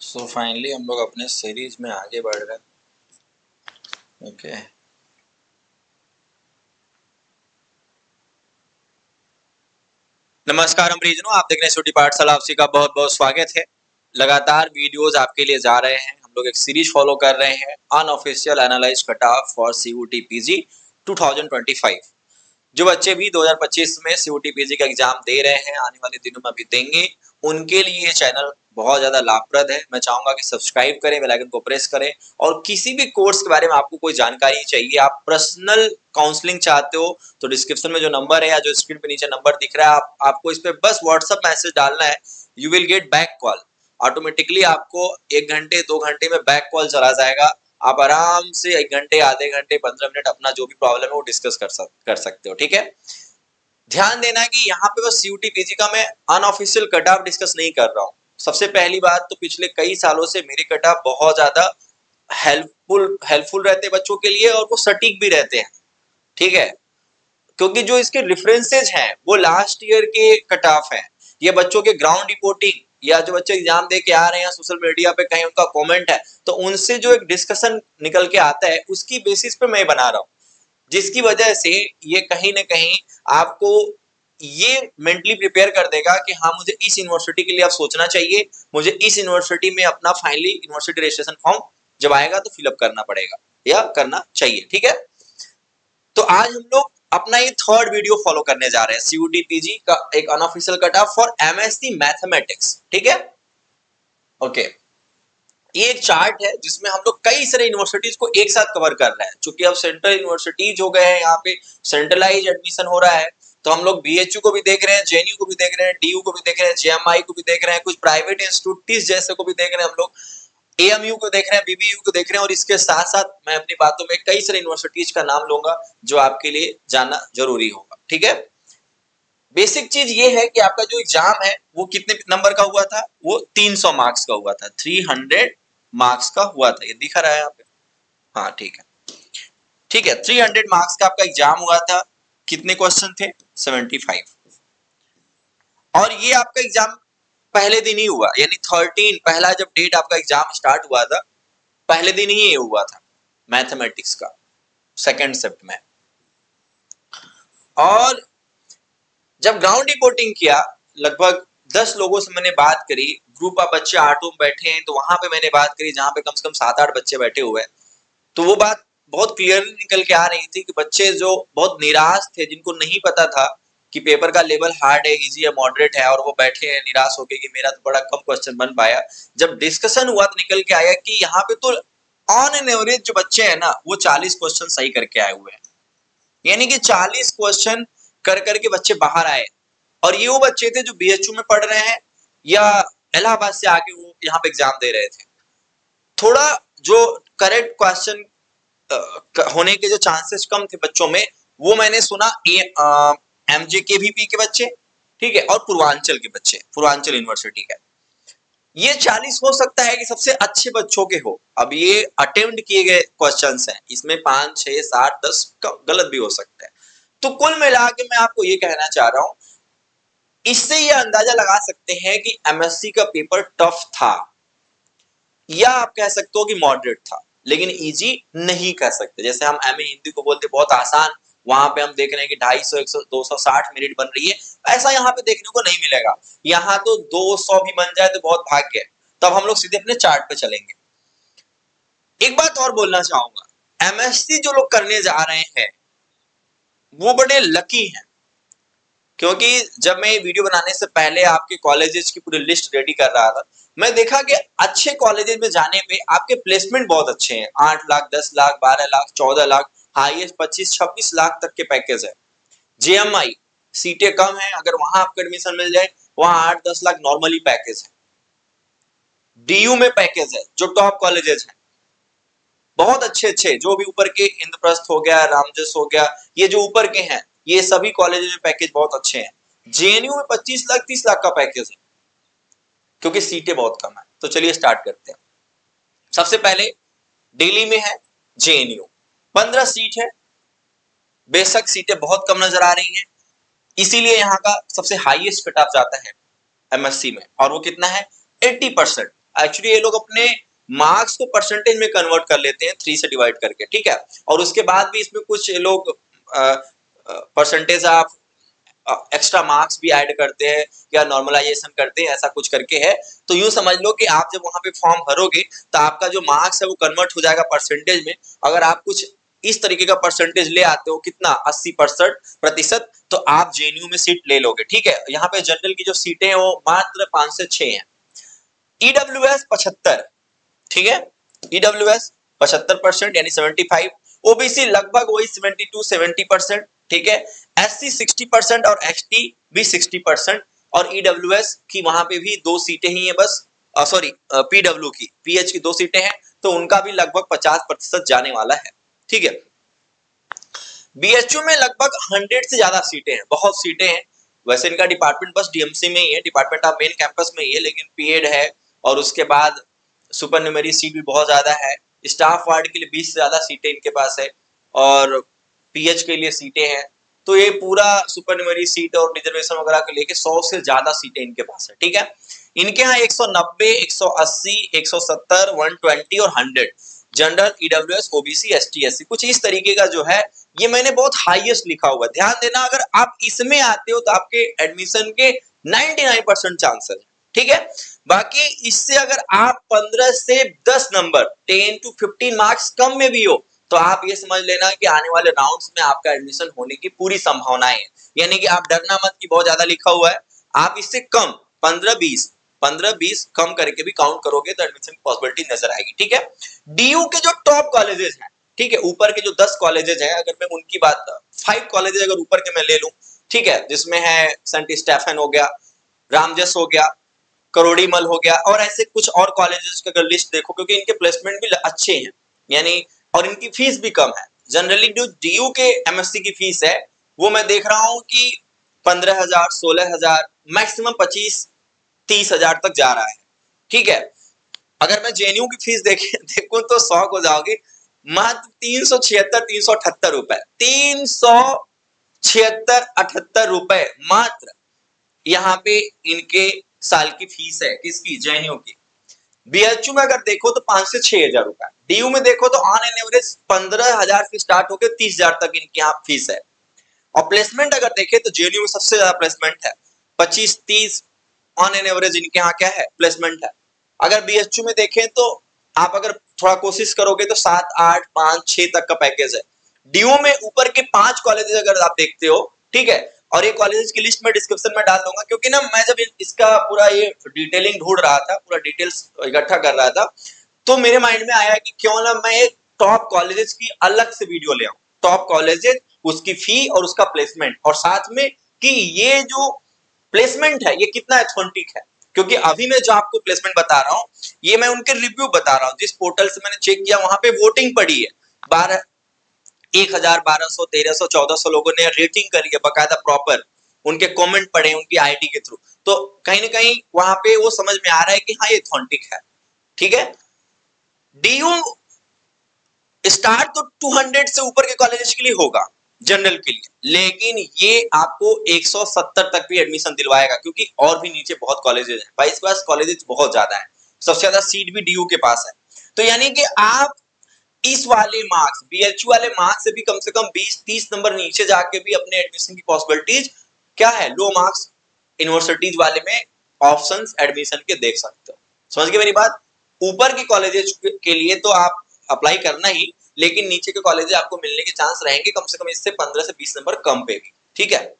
So finally हम लोग अपने सीरीज में आगे बढ़ रहे हैं। ओके, नमस्कार, हम परिजनों, आप देख रहे हैं छोटी पाठशाला। आपसी का बहुत बहुत स्वागत है। लगातार वीडियोस आपके लिए जा रहे हैं। हम लोग एक सीरीज फॉलो कर रहे हैं, unofficial analyse cut off for CUET PG 2025। जो बच्चे भी 2025 में सीयूटी पीजी का एग्जाम दे रहे हैं, आने वाले दिनों में भी देंगे, उनके लिए ये चैनल बहुत ज्यादा लाभप्रद है। मैं चाहूंगा कि सब्सक्राइब करें, बेल आइकन को प्रेस करें, और किसी भी कोर्स के बारे में आपको कोई जानकारी चाहिए, आप पर्सनल काउंसलिंग चाहते हो, तो डिस्क्रिप्शन में जो नंबर है या जो स्क्रीन पे नीचे नंबर दिख रहा है, आपको इस पे बस व्हाट्सएप मैसेज डालना है। You will get back call. Automatically आपको 1 घंटे 2 घंटे में बैक कॉल चला जाएगा। आप आराम से 1 घंटे, आधे घंटे, 15 मिनट अपना जो भी प्रॉब्लम है वो डिस्कस कर सकते हो। ठीक है, ध्यान देना है कि यहाँ पे बस सीयूटी पीजी का मैं अनऑफिशियल कट ऑफ डिस्कस नहीं कर रहा हूँ। सबसे पहली बात तो पिछले कई सालों से मेरे कट ऑफ बहुत ज्यादा हेल्पफुल रहते हैं बच्चों के लिए, और वो सटीक भी रहते हैं। ठीक है, क्योंकि जो इसके रेफरेंसेज हैं वो लास्ट ईयर के कट ऑफ हैं। ये बच्चों के ग्राउंड रिपोर्टिंग या जो बच्चे एग्जाम दे के आ रहे हैं, सोशल मीडिया पे कहीं उनका कमेंट है, तो उनसे जो एक डिस्कशन निकल के आता है, उसकी बेसिस पे मैं बना रहा हूँ, जिसकी वजह से ये कहीं ना कहीं आपको ये मेंटली प्रिपेयर कर देगा कि हाँ, मुझे इस यूनिवर्सिटी के लिए अब सोचना चाहिए, मुझे इस यूनिवर्सिटी में अपना फाइनली यूनिवर्सिटी रजिस्ट्रेशन फॉर्म जब आएगा तो फिलअप करना पड़ेगा या करना चाहिए। ठीक है, तो आज हम लोग अपना ये थर्ड वीडियो फॉलो करने जा रहे हैं, सीयूटी पीजी का एक unofficial cut off for MSc mathematics. ठीक है, ओके, ये एक चार्ट है जिसमें हम लोग कई सारे यूनिवर्सिटीज को एक साथ कवर कर रहे हैं। चूंकि अब सेंट्रल यूनिवर्सिटीज हो गए हैं, यहाँ पे सेंट्रलाइज एडमिशन हो रहा है, तो हम लोग बीएचयू को भी देख रहे हैं, जेएनयू को भी देख रहे हैं, डीयू को भी देख रहे हैं, जेएमआई को भी देख रहे हैं, कुछ प्राइवेट इंस्टीट्यूट जैसे को भी देख रहे हैं, हम लोग एएमयू को देख रहे हैं, बीबीयू को देख रहे हैं, और इसके साथ साथ मैं अपनी बातों में कई सारे यूनिवर्सिटीज का नाम लूंगा जो आपके लिए जानना जरूरी होगा। ठीक है, बेसिक चीज ये है कि आपका जो एग्जाम है वो कितने नंबर का हुआ था, वो 300 मार्क्स का हुआ था, 300 मार्क्स का हुआ था। ये दिखा रहा है यहाँ पे? हाँ, ठीक है, ठीक है, 300 मार्क्स का आपका एग्जाम हुआ था। कितने क्वेश्चन थे? 75। और ये आपका एग्जाम पहले दिन ही हुआ, यानी 13 पहला जब डेट आपका एग्जाम स्टार्ट हुआ था, पहले दिन ही ये हुआ था मैथमेटिक्स का, सेकेंड शिफ्ट में। और जब ग्राउंड रिपोर्टिंग किया, लगभग 10 लोगों से मैंने बात करी, ग्रुप ऑफ बच्चे 8 बैठे हैं, तो वहां पे मैंने बात करी जहां पे कम से कम 7-8 बच्चे बैठे हुए हैं। तो वो बात बहुत क्लियरली निकल के आ रही थी कि बच्चे जो बहुत निराश थे, जिनको नहीं पता था कि पेपर का लेवल हार्ड है, इजी है, मॉडरेट है, और वो बैठे हैं निराश होके कि मेरा तो बड़ा कम क्वेश्चन बन पाया। जब डिस्कशन हुआ तो निकल के आया कि यहाँ पे तो ऑन एन एवरेज जो बच्चे हैं ना, वो 40 क्वेश्चन सही करके आए हुए हैं, यानी कि 40 क्वेश्चन कर करके बच्चे बाहर आए। और ये वो बच्चे थे जो बीएचयू में पढ़ रहे हैं या इलाहाबाद से आके वो यहाँ पे एग्जाम दे रहे थे। थोड़ा जो करेक्ट क्वेश्चन होने के जो चांसेस कम थे बच्चों में, वो मैंने सुना एमजेकेवीपी के बच्चे, ठीक है, और पूर्वांचल के बच्चे, पूर्वांचल यूनिवर्सिटी के। ये 40 हो सकता है कि सबसे अच्छे बच्चों के हो। अब ये अटेम्प्ट किए गए क्वेश्चंस हैं, इसमें 5, 6, 7, 10 गलत भी हो सकता है। तो कुल मिला के मैं आपको ये कहना चाह रहा हूं, इससे ये अंदाजा लगा सकते हैं कि एमएससी का पेपर टफ था, या आप कह सकते हो कि मॉडरेट था, लेकिन इजी नहीं कह सकते। जैसे हम एमए हिंदी को बोलते बहुत आसान, वहां पे हम देख रहे हैं कि 250, 100, 260 मिनट बन रही है, ऐसा यहाँ पे देखने को नहीं मिलेगा। यहाँ तो 200 भी बन जाए तो बहुत भाग्य है। तब हम लोग सीधे अपने चार्ट पे चलेंगे। एक बात और बोलना चाहूंगा, एमएससी जो लोग करने जा रहे हैं वो बड़े लकी हैं, क्योंकि जब मैं ये वीडियो बनाने से पहले आपके कॉलेजेस की पूरी लिस्ट रेडी कर रहा था, मैं देखा कि अच्छे कॉलेजेस में जाने पे आपके प्लेसमेंट बहुत अच्छे हैं। 8 लाख, 10 लाख, 12 लाख, 14 लाख, हाईएस्ट 25-26 लाख तक के पैकेज है। जेएमआई सीटें कम है, अगर वहां आपको एडमिशन मिल जाए, वहां 8-10 लाख नॉर्मली पैकेज है। डीयू में पैकेज है, जो टॉप कॉलेजेस हैं बहुत अच्छे अच्छे, जो भी ऊपर के इंद्रप्रस्थ हो गया, रामजस हो गया, ये जो ऊपर के हैं, ये सभी कॉलेज में पैकेज बहुत अच्छे हैं। जेएनयू में 25 लाख 30 लाख का पैकेज है, क्योंकि सीटें बहुत कम है। तो चलिए स्टार्ट करते हैं। सबसे पहले दिल्ली में है जेएनयू, 15 सीट है। बेशक सीटें बहुत कम नजर आ रही हैं, इसीलिए यहाँ का सबसे हाईएस्ट कट ऑफ जाता है एमएससी में, और वो कितना है? 80%। एक्चुअली ये लोग अपने मार्क्स को परसेंटेज में कन्वर्ट कर लेते हैं 3 से डिवाइड करके, ठीक है। और उसके बाद भी इसमें कुछ लोग परसेंटेज ऑफ एक्स्ट्रा मार्क्स भी ऐड करते हैं या नॉर्मलाइजेशन करते हैं, ऐसा कुछ करके है। तो यूं समझ लो कि आप जब वहां पे फॉर्म भरोगे तो आपका जो मार्क्स है वो कन्वर्ट हो जाएगा परसेंटेज में। अगर आप कुछ इस तरीके का परसेंटेज ले आते हो, कितना 80%, तो आप जेएनयू में सीट ले लोगे, ठीक है। यहाँ पे जनरल की जो सीटें हैं वो मात्र 5 से 6 हैं। ईडब्ल्यूएस 75, ठीक है, ईडब्ल्यूएस 75% यानी 75, ओबीसी लगभग वही 72-70%, ठीक है। एससी 60% और एसटी भी 60%, और ईडब्ल्यूएस की वहां पे भी 2 सीटें ही हैं बस, सॉरी पीडब्ल्यू की, पीएच की 2 सीटें हैं, तो उनका भी लगभग 50% जाने वाला है, ठीक है। बीएचयू में लगभग 100 से ज्यादा सीटें हैं, बहुत सीटें हैं। वैसे इनका डिपार्टमेंट बस डीएमसी में ही है, डिपार्टमेंट ऑफ मेन कैंपस में ही है, लेकिन पीएड है और उसके बाद सुपर न्यूमेरी सीट भी बहुत ज्यादा है। स्टाफ वार्ड के लिए 20 से ज्यादा सीटें इनके पास है और पीएच के लिए सीटें हैं। तो ये पूरा सुपर न्यूमेरी सीट और रिजर्वेशन वगैरह को लेके 100 से ज्यादा सीटें इनके पास है, ठीक है। इनके यहाँ 190, 180, 170, 120 और 100 general, EWS, OBC, ST, SC, कुछ इस तरीके का जो है, ये मैंने बहुत हाईएस्ट लिखा हुआ है। ध्यान देना, अगर आप इसमें आते हो तो आपके एडमिशन के 99% चांसेस है, ठीक है। बाकी इससे अगर आप 15 से 10 नंबर 10 to 15 मार्क्स कम में भी हो तो आप ये समझ लेना कि आने वाले राउंड्स में आपका एडमिशन होने की पूरी संभावनाएं है। यानी कि आप डरना मत कि बहुत ज्यादा लिखा हुआ है, आप इससे कम 15-20 कम करके भी काउंट करोगे तो एडमिशन की पॉसिबिलिटी नजर आएगी, ठीक है। डीयू के जो टॉप कॉलेजेस हैं, ठीक है, ऊपर के जो 10 कॉलेजेस हैं, अगर मैं उनकी बात 5 कॉलेजेस अगर ऊपर के मैं ले लूं, ठीक है, जिसमें है सेंट स्टेफन हो गया, रामजस हो गया, करोड़ीमल हो गया, और ऐसे कुछ और कॉलेजेस का अगर लिस्ट देखो, क्योंकि इनके प्लेसमेंट भी अच्छे हैं, यानी और इनकी फीस भी कम है। जनरली जो डीयू के एमएससी की फीस है वो मैं देख रहा हूं कि 15,000, 16,000, मैक्सिमम 25-30,000 तक जा रहा है, ठीक है। अगर मैं जेएनयू की फीस देखूं तो शौक हो जाओगे, मात्र 376-378 रुपए, 376-78 रुपए मात्र यहाँ पे इनके साल की फीस है, किसकी, जेएनयू की। बीएचयू में अगर देखो तो 5 से 6,000 रुपए, डीयू में देखो तो ऑन एन एवरेज 15,000 से स्टार्ट होकर 30,000 तक इनके यहाँ फीस है। और प्लेसमेंट अगर देखें तो जेएनयू में सबसे ज्यादा प्लेसमेंट है, 25-30 ऑन एन एवरेज इनके यहाँ क्या है, प्लेसमेंट है। अगर बीएचयू में देखें तो आप अगर थोड़ा कोशिश करोगे तो 7, 8, 5, 6 तक का पैकेज है। डीयू में ऊपर के 5 कॉलेजेस अगर आप देखते हो, ठीक है, और ये कॉलेजेस की लिस्ट में डिस्क्रिप्शन में डाल दूंगा, क्योंकि ना मैं जब इसका पूरा ये डिटेलिंग ढूंढ रहा था, पूरा डिटेल्स इकट्ठा कर रहा था, तो मेरे माइंड में आया कि क्यों ना मैं एक टॉप कॉलेजेस की अलग से वीडियो ले आऊं, टॉप कॉलेजेस, उसकी फी और उसका प्लेसमेंट, और साथ में कि ये जो प्लेसमेंट है ये कितना ऑथेंटिक है। क्योंकि अभी मैं जो आपको प्लेसमेंट बता रहा हूं ये मैं उनके रिव्यू बता रहा हूं, जिस पोर्टल से मैंने चेक किया वहां पे वोटिंग पड़ी है, 1,000, 1,200, 1,300, 1,400 लोगों ने रेटिंग करी है बकायदा, प्रॉपर उनके कमेंट पढ़े उनकी आईडी के थ्रू। तो कहीं ना कहीं वहां पे वो समझ में आ रहा है कि हाँ ये ऑथेंटिक है, ठीक है। डीयू स्टार्ट तो 200 से ऊपर के कॉलेजेस के लिए होगा जनरल के लिए, लेकिन ये आपको 170 तक भी एडमिशन दिलवाएगा, क्योंकि और भी नीचे बहुत कॉलेजेस हैं, 22 कॉलेजेस बहुत ज्यादा है, सबसे ज्यादा सीट भी डीयू के पास है। तो यानी कि आप इस वाले मार्क्स, बीएचयू वाले मार्क्स से भी कम से कम 20-30 नंबर नीचे जाके भी अपने एडमिशन की पॉसिबिलिटीज क्या है, लो मार्क्स यूनिवर्सिटीज वाले में ऑप्शंस एडमिशन के देख सकते हो। समझ गए मेरी बात। ऊपर के कॉलेजेस के लिए तो आप अप्लाई करना ही, लेकिन नीचे के कॉलेज आपको मिलने के चांस रहेंगे कम से कम इससे 15 से 20 नंबर कम पे भी, ठीक है।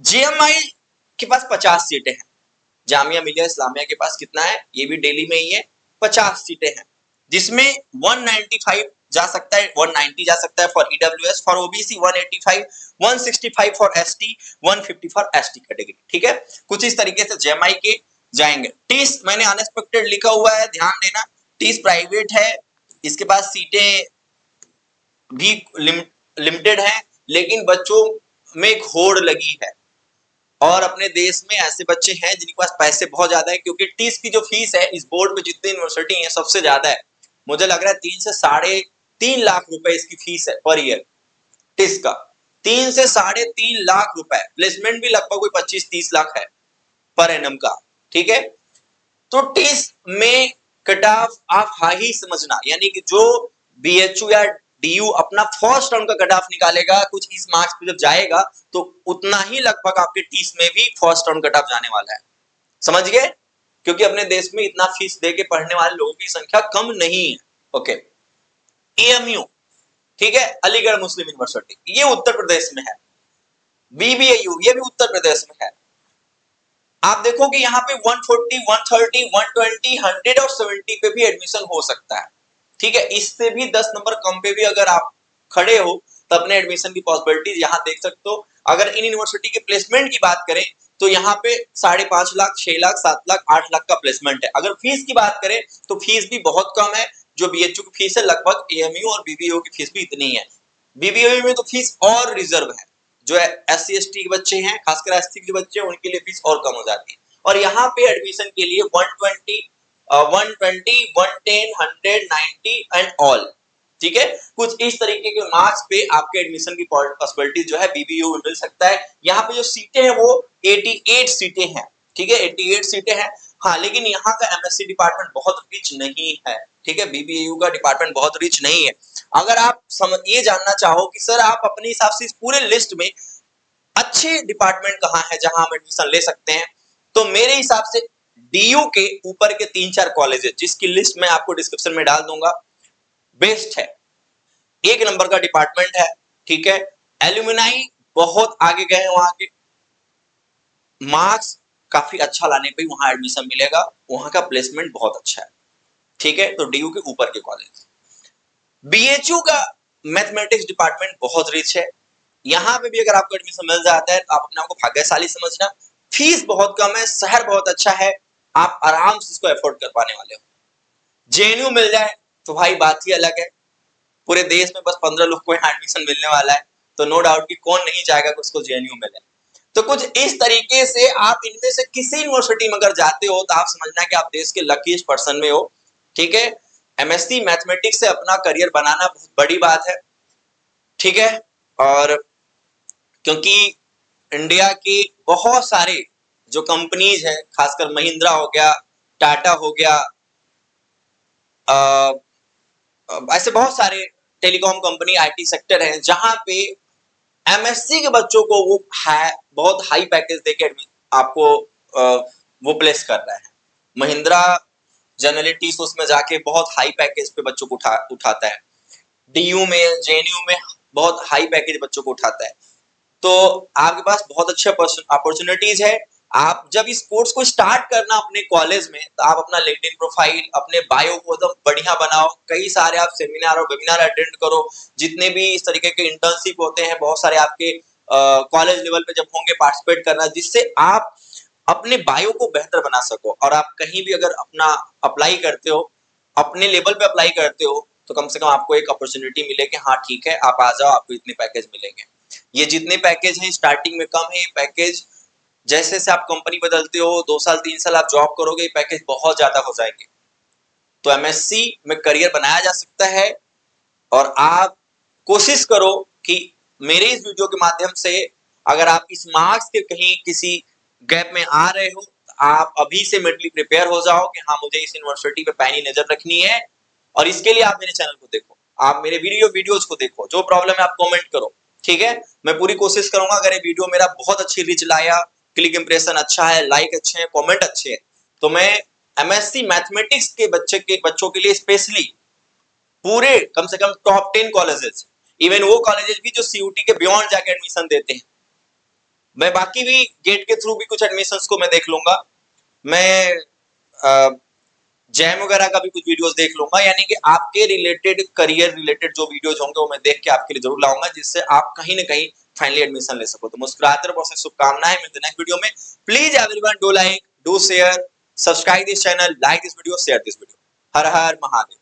जेएमआई के पास 50 सीटें हैं, जामिया मिलिया इस्लामिया के पास कितना है, ये भी दिल्ली में ही है, 50 सीटें हैं, जिसमें 195 जा सकता है, 190 जा सकता है for EWS, for OBC 185, 165 for ST, 150 for ST category, ठीक है। कुछ इस तरीके से जेएमआई के जाएंगे। टीस मैंने अनएक्सपेक्टेड लिखा हुआ है, ध्यान देना, टीस प्राइवेट है, इसके पास सीटें भी लिमिटेड हैं, लेकिन बच्चों में एक होड़ लगी है, और अपने देश में ऐसे बच्चे हैं जिनके पास पैसे बहुत ज्यादा है, क्योंकि टीस की जो फीस है इस बोर्ड में जितनी यूनिवर्सिटी है सबसे ज्यादा है, मुझे लग रहा है 3 से 3.5 लाख रुपए इसकी फीस है पर ईयर, टीस का 3 से 3.5 लाख रुपए, प्लेसमेंट भी लगभग कोई 25-30 लाख है पर एनम का, ठीक है। तो टीस में कट ऑफ आप हाई समझना, यानी कि जो बीएचयू या डीयू अपना फर्स्ट राउंड का कट ऑफ निकालेगा कुछ इस मार्क्स पे जब जाएगा तो उतना ही लगभग आपके टीस में भी फर्स्ट राउंड कट ऑफ जाने वाला है। समझ गए? क्योंकि अपने देश में इतना फीस दे के पढ़ने वाले लोगों की संख्या कम नहीं है। ओके, एएमयू, ठीक है, अलीगढ़ मुस्लिम यूनिवर्सिटी, ये उत्तर प्रदेश में है। बीबीएयू, ये भी उत्तर प्रदेश में है। आप देखो कि यहाँ पे 140, 130, 120, 100 और 70 पे भी एडमिशन हो सकता है। ठीक है, इससे भी 10 नंबर कम पे भी अगर आप खड़े हो तो अपने एडमिशन की पॉसिबिलिटीज यहाँ देख सकते हो। अगर इन यूनिवर्सिटी के प्लेसमेंट की बात करें तो यहाँ पे 5.5 लाख, 6 लाख, 7 लाख, 8 लाख का प्लेसमेंट है। अगर फीस की बात करें तो फीस भी बहुत कम है। जो बीएचयू की फीस है लगभग एएमयू और बीबीएयू की फीस भी इतनी है। बीबीएयू में तो फीस और रिजर्व है, जो एससी एसटी के बच्चे हैं, खासकर एससी के बच्चे, उनके लिए फीस और कम हो जाती है। और यहाँ पे एडमिशन के लिए 120, 110, 100, 90 एंड ऑल, ठीक है, कुछ इस तरीके के मार्क्स पे आपके एडमिशन की पॉसिबिलिटी जो है बीबीयू में मिल सकता है। यहाँ पे जो सीटें हैं वो 88 सीटें हैं, ठीक है, 88 सीटें हैं। हाँ, लेकिन यहाँ का एमएससी डिपार्टमेंट बहुत रिच नहीं है, ठीक है, बीबीयू का डिपार्टमेंट बहुत रिच नहीं है। अगर आप ये जानना चाहो कि सर आप अपने हिसाब से इस पूरे लिस्ट में अच्छे डिपार्टमेंट कहाँ है जहां हम एडमिशन ले सकते हैं, तो मेरे हिसाब से डीयू के ऊपर के 3-4 कॉलेज जिसकी लिस्ट मैं आपको डिस्क्रिप्शन में डाल दूंगा, बेस्ट है, 1 नंबर का डिपार्टमेंट है, ठीक है। एल्यूमिनाई बहुत आगे गए हैं, वहां के मार्क्स काफी अच्छा लाने पे वहां एडमिशन मिलेगा, वहां का प्लेसमेंट बहुत अच्छा है, ठीक है। तो डीयू के ऊपर के कॉलेज। बीएचयू का मैथमेटिक्स डिपार्टमेंट बहुत रिच है, यहां पे भी अगर आपको एडमिशन मिल जाता है तो आप अपने आप को भाग्यशाली समझना। फीस बहुत कम है, शहर बहुत अच्छा है, आप आराम से इसको अफोर्ड कर पाने वाले हो। जेएनयू मिल जाए तो भाई बात ही अलग है, पूरे देश में बस 15 लोग को यहाँ एडमिशन मिलने वाला है, तो नो डाउट कि कौन नहीं चाहेगा कि उसको जेएनयू मिले। तो कुछ इस तरीके से आप इनमें से किसी यूनिवर्सिटी में अगर जाते हो तो आप समझना कि आप देश के लकीस्ट पर्सन में हो, ठीक है। एमएससी मैथमेटिक्स से अपना करियर बनाना बहुत बड़ी बात है, ठीक है। और क्योंकि इंडिया की बहुत सारे जो कंपनीज है, खासकर महिंद्रा हो गया, टाटा हो गया, ऐसे बहुत सारे टेलीकॉम कंपनी, आईटी सेक्टर है जहां पे एमएससी के बच्चों को वो बहुत हाई पैकेज देके आपको वो प्लेस कर रहा है। महिंद्रा जनरली उसमें जाके बहुत हाई पैकेज पे बच्चों को उठाता है। डीयू में, जेएनयू में बहुत हाई पैकेज बच्चों को उठाता है। तो आपके पास बहुत अच्छे अपॉर्चुनिटीज है। आप जब इस कोर्स को स्टार्ट करना अपने कॉलेज में तो आप अपना लिंक्डइन प्रोफाइल, अपने बायो को एकदम बढ़िया बनाओ, कई सारे आप सेमिनार और वेबिनार अटेंड करो, जितने भी इस तरीके के इंटर्नशिप होते हैं बहुत सारे आपके कॉलेज लेवल पे जब होंगे पार्टिसिपेट करना, जिससे आप अपने बायो को बेहतर बना सको। और आप कहीं भी अगर अपना अप्लाई करते हो, अपने लेवल पे अप्लाई करते हो, तो कम से कम आपको एक अपॉर्चुनिटी मिले कि हाँ ठीक है आप आ जाओ, आपको इतने पैकेज मिलेंगे। ये जितने पैकेज हैं स्टार्टिंग में कम है, ये पैकेज जैसे जैसे आप कंपनी बदलते हो, 2 साल 3 साल आप जॉब करोगे, पैकेज बहुत ज्यादा हो जाएंगे। तो एमएससी में करियर बनाया जा सकता है। और आप कोशिश करो कि मेरे इस वीडियो के माध्यम से अगर आप इस मार्क्स के कहीं किसी गैप में आ रहे हो, आप अभी से मेंटली प्रिपेयर हो जाओ कि हाँ मुझे इस यूनिवर्सिटी पे पैनी नजर रखनी है। और इसके लिए आप मेरे चैनल को देखो, आप मेरे वीडियोज को देखो, जो प्रॉब्लम है आप कमेंट करो, ठीक है। मैं पूरी कोशिश करूंगा अगर ये वीडियो मेरा बहुत अच्छी रीच लाया, क्लिक इंप्रेशन अच्छा है, लाइक अच्छे हैं, कमेंट अच्छे हैं, तो मैं एमएससी मैथमेटिक्स के बच्चों के लिए स्पेशली पूरे कम से कम टॉप 10 कॉलेजेस, इवन वो कॉलेजेस भी जो सीयूटी के बियॉन्ड जाके एडमिशन देते हैं, मैं बाकी भी गेट के थ्रू भी कुछ एडमिशंस को मैं देख लूंगा। मैं जैम वगैरह का भी कुछ वीडियोस देख लूंगा, यानी कि आपके रिलेटेड, करियर रिलेटेड जो वीडियोस होंगे वो मैं देख के आपके लिए जरूर लाऊंगा, जिससे आप कहीं ना कहीं फाइनली एडमिशन ले सको। तो मुस्कुराते रहो, बहुत शुभकामनाएं, मिलते हैं नेक्स्ट वीडियो में। Please everyone do like, do share, subscribe this channel, like this video, share this video. Her her Mahadev.